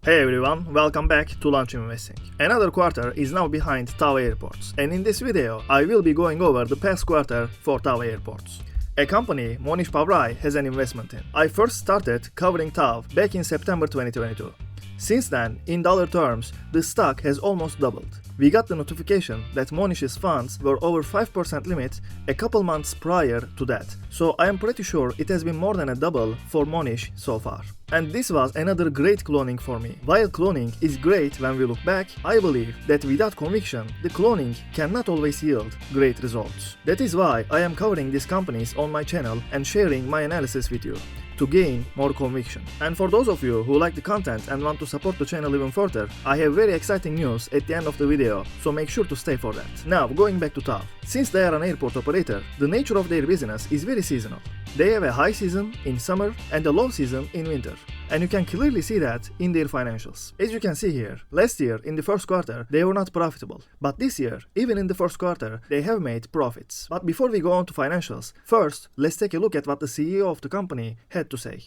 Hey everyone, welcome back to Launch Investing. Another quarter is now behind TAV Airports, and in this video I will be going over the past quarter for TAV Airports. A company Monish Pavrai has an investment in. I first started covering TAV back in September 2022. Since then, in dollar terms, the stock has almost doubled. We got the notification that Monish's funds were over 5% limit a couple months prior to that, so I am pretty sure it has been more than a double for Monish so far. And this was another great cloning for me. While cloning is great when we look back, I believe that without conviction, the cloning cannot always yield great results. That is why I am covering these companies on my channel and sharing my analysis with you, to gain more conviction. And for those of you who like the content and want to support the channel even further, I have very exciting news at the end of the video, so make sure to stay for that. Now, going back to TAV. Since they are an airport operator, the nature of their business is very seasonal. They have a high season in summer and a low season in winter. And you can clearly see that in their financials. As you can see here, last year in the first quarter they were not profitable. But this year, even in the first quarter, they have made profits. But before we go on to financials, first let's take a look at what the CEO of the company had to say.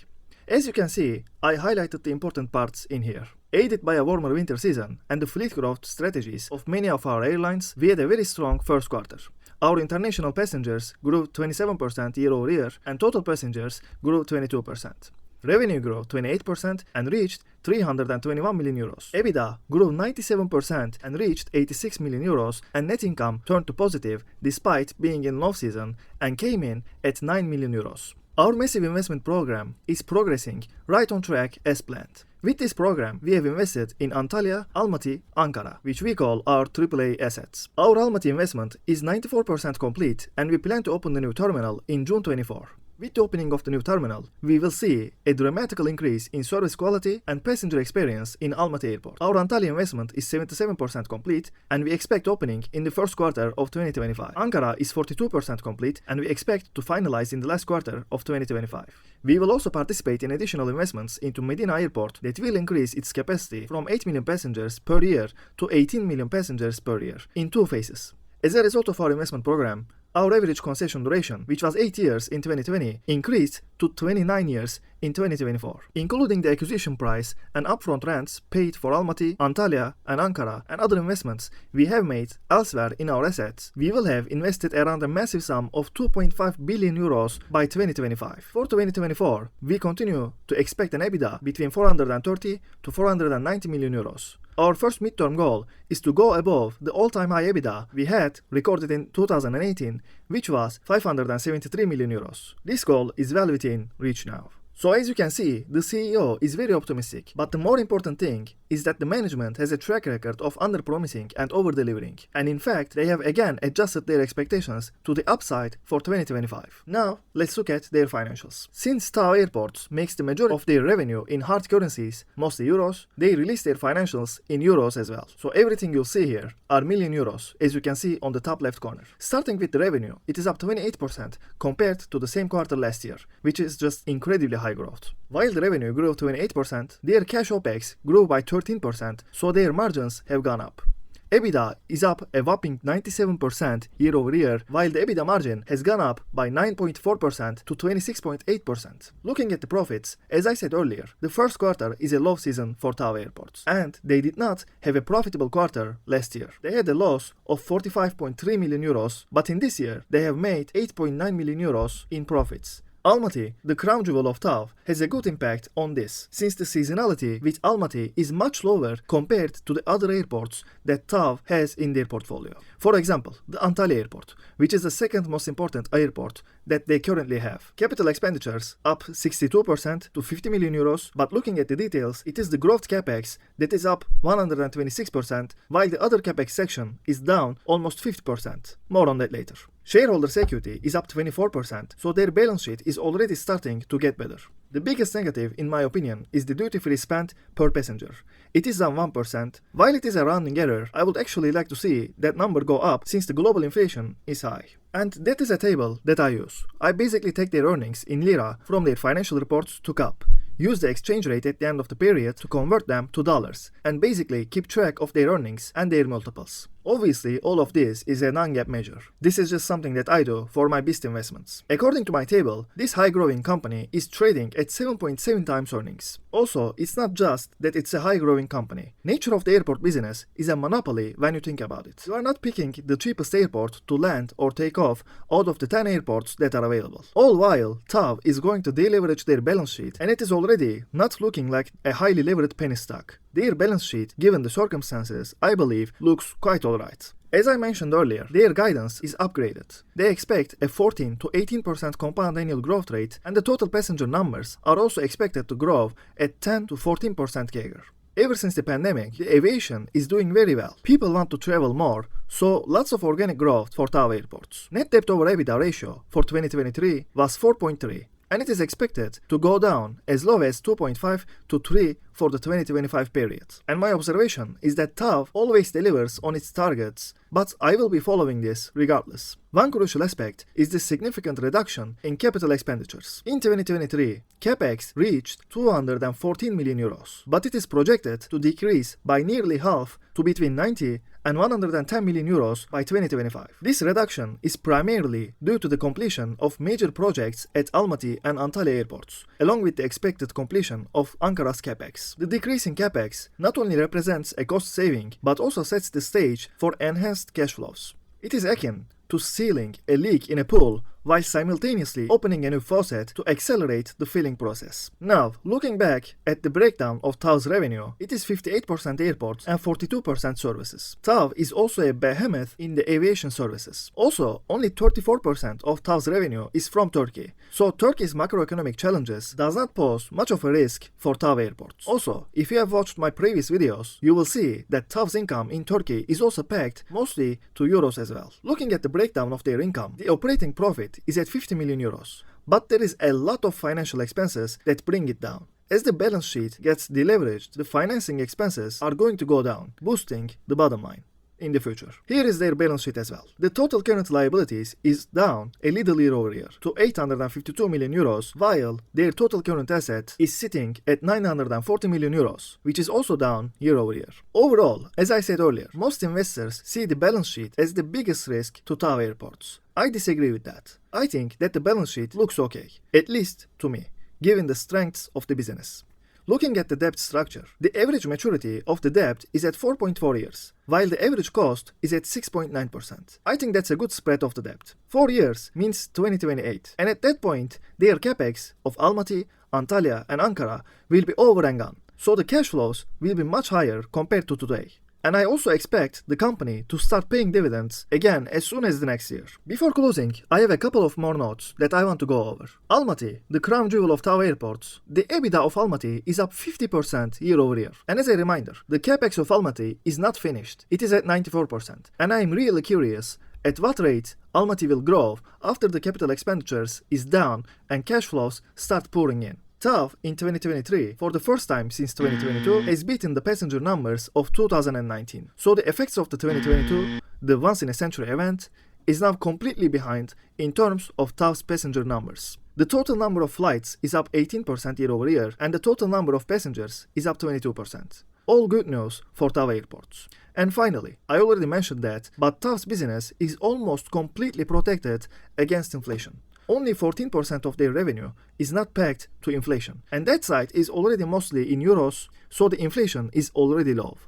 As you can see, I highlighted the important parts in here. Aided by a warmer winter season and the fleet growth strategies of many of our airlines, we had a very strong first quarter. Our international passengers grew 27% year over year and total passengers grew 22%. Revenue grew 28% and reached 321 million euros. EBITDA grew 97% and reached 86 million euros, and net income turned to positive despite being in low season and came in at 9 million euros. Our massive investment program is progressing right on track as planned. With this program, we have invested in Antalya, Almaty, Ankara, which we call our AAA assets. Our Almaty investment is 94% complete and we plan to open the new terminal in June 24. With the opening of the new terminal, we will see a dramatical increase in service quality and passenger experience in Almaty Airport. Our Antalya investment is 77% complete and we expect opening in the first quarter of 2025. Ankara is 42% complete and we expect to finalize in the last quarter of 2025. We will also participate in additional investments into Medina Airport that will increase its capacity from 8 million passengers per year to 18 million passengers per year in two phases. As a result of our investment program, our average concession duration, which was 8 years in 2020, increased to 29 years in 2024. Including the acquisition price and upfront rents paid for Almaty, Antalya, and Ankara and other investments we have made elsewhere in our assets, we will have invested around a massive sum of 2.5 billion euros by 2025. For 2024, we continue to expect an EBITDA between 430 to 490 million euros. Our first midterm goal is to go above the all-time high EBITDA we had recorded in 2018, which was 573 million euros. This goal is well within reach now. So as you can see, the CEO is very optimistic, but the more important thing is that the management has a track record of under-promising and over-delivering. And in fact, they have again adjusted their expectations to the upside for 2025. Now, let's look at their financials. Since TAV Airports makes the majority of their revenue in hard currencies, mostly euros, they release their financials in euros as well. So everything you'll see here are million euros, as you can see on the top left corner. Starting with the revenue, it is up 28% compared to the same quarter last year, which is just incredibly high growth. While the revenue grew 28%, their cash OPEX grew by 13%, so their margins have gone up. EBITDA is up a whopping 97% year over year, while the EBITDA margin has gone up by 9.4% to 26.8%. Looking at the profits, as I said earlier, the first quarter is a low season for TAV Airports, and they did not have a profitable quarter last year. They had a loss of 45.3 million euros, but in this year they have made 8.9 million euros in profits. Almaty, the crown jewel of TAV, has a good impact on this, since the seasonality with Almaty is much lower compared to the other airports that TAV has in their portfolio. For example, the Antalya Airport, which is the second most important airport that they currently have. Capital expenditures up 62% to 50 million euros, but looking at the details, it is the growth capex that is up 126%, while the other capex section is down almost 50%. More on that later. Shareholders' equity is up 24%, so their balance sheet is already starting to get better. The biggest negative, in my opinion, is the duty-free spend per passenger. It is down 1%. While it is a rounding error, I would actually like to see that number go up since the global inflation is high. And that is a table that I use. I basically take their earnings in lira from their financial reports to CAP, use the exchange rate at the end of the period to convert them to dollars, and basically keep track of their earnings and their multiples. Obviously, all of this is a non-GAAP measure. This is just something that I do for my best investments. According to my table, this high-growing company is trading at 7.7 times earnings. Also, it's not just that it's a high-growing company. Nature of the airport business is a monopoly when you think about it. You are not picking the cheapest airport to land or take off out of the 10 airports that are available. All while, TAV is going to deleverage their balance sheet, and it is already not looking like a highly leveraged penny stock. Their balance sheet, given the circumstances, I believe, looks quite alright. As I mentioned earlier, their guidance is upgraded. They expect a 14 to 18% compound annual growth rate, and the total passenger numbers are also expected to grow at 10 to 14% CAGR. Ever since the pandemic, the aviation is doing very well. People want to travel more, so lots of organic growth for TAV Airports. Net debt over EBITDA ratio for 2023 was 4.3. And it is expected to go down as low as 2.5 to 3 for the 2025 period. And my observation is that TAV always delivers on its targets, but I will be following this regardless. One crucial aspect is the significant reduction in capital expenditures. In 2023, CapEx reached 214 million euros, but it is projected to decrease by nearly half to between 90 and 110 million euros by 2025. This reduction is primarily due to the completion of major projects at Almaty and Antalya airports, along with the expected completion of Ankara's CapEx. The decrease in CapEx not only represents a cost saving, but also sets the stage for enhanced cash flows. It is akin to sealing a leak in a pool while simultaneously opening a new faucet to accelerate the filling process. Now, looking back at the breakdown of TAV's revenue, it is 58% airports and 42% services. TAV is also a behemoth in the aviation services. Also, only 34% of TAV's revenue is from Turkey, so Turkey's macroeconomic challenges does not pose much of a risk for TAV Airports. Also, if you have watched my previous videos, you will see that TAV's income in Turkey is also pegged mostly to euros as well. Looking at the breakdown of their income, the operating profit is at 50 million euros, but there is a lot of financial expenses that bring it down. As the balance sheet gets deleveraged, the financing expenses are going to go down, boosting the bottom line in the future. Here is their balance sheet as well. The total current liabilities is down a little year over year to 852 million euros, while their total current asset is sitting at 940 million euros, which is also down year over year. Overall, as I said earlier, most investors see the balance sheet as the biggest risk to TAV Airports. I disagree with that. I think that the balance sheet looks okay, at least to me, given the strengths of the business. Looking at the debt structure, the average maturity of the debt is at 4.4 years, while the average cost is at 6.9%. I think that's a good spread of the debt. 4 years means 2028, and at that point, their capex of Almaty, Antalya and Ankara will be over and gone, so the cash flows will be much higher compared to today. And I also expect the company to start paying dividends again as soon as the next year. Before closing, I have a couple of more notes that I want to go over. Almaty, the crown jewel of TAV Airports, the EBITDA of Almaty is up 50% year over year. And as a reminder, the capex of Almaty is not finished. It is at 94%. And I am really curious at what rate Almaty will grow after the capital expenditures is down and cash flows start pouring in. TAV in 2023, for the first time since 2022, has beaten the passenger numbers of 2019. So the effects of the 2022, the once-in-a-century event, is now completely behind in terms of TAV's passenger numbers. The total number of flights is up 18% year over year, and the total number of passengers is up 22%. All good news for TAV Airports. And finally, I already mentioned that, but TAV's business is almost completely protected against inflation. Only 14% of their revenue is not pegged to inflation, and that side is already mostly in euros, so the inflation is already low.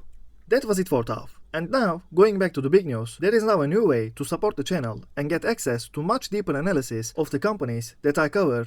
That was it for TAV. And now, going back to the big news, there is now a new way to support the channel and get access to much deeper analysis of the companies that I cover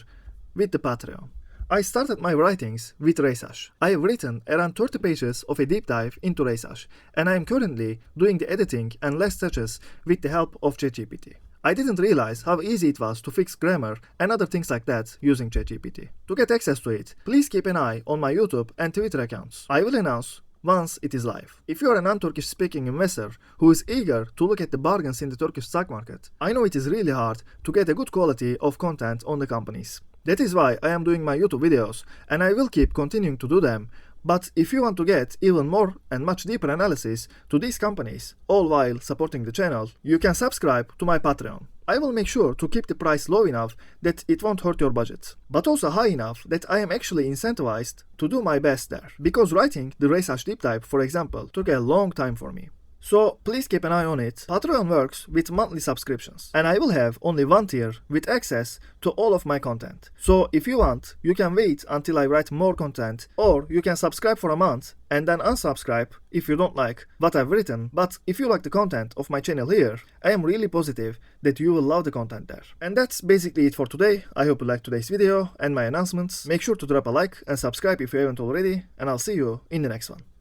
with the Patreon. I started my writings with RaySash. I have written around 30 pages of a deep dive into RaySash, and I am currently doing the editing and last touches with the help of ChatGPT. I didn't realize how easy it was to fix grammar and other things like that using ChatGPT. To get access to it, please keep an eye on my YouTube and Twitter accounts. I will announce once it is live. If you are a non-Turkish speaking investor who is eager to look at the bargains in the Turkish stock market, I know it is really hard to get a good quality of content on the companies. That is why I am doing my YouTube videos, and I will keep continuing to do them. But if you want to get even more and much deeper analysis to these companies, all while supporting the channel, you can subscribe to my Patreon. I will make sure to keep the price low enough that it won't hurt your budget, but also high enough that I am actually incentivized to do my best there, because writing the RaySash deep dive, for example, took a long time for me. So please keep an eye on it. Patreon works with monthly subscriptions, and I will have only one tier with access to all of my content. So if you want, you can wait until I write more content, or you can subscribe for a month and then unsubscribe if you don't like what I've written. But if you like the content of my channel here, I am really positive that you will love the content there. And that's basically it for today. I hope you liked today's video and my announcements. Make sure to drop a like and subscribe if you haven't already, and I'll see you in the next one.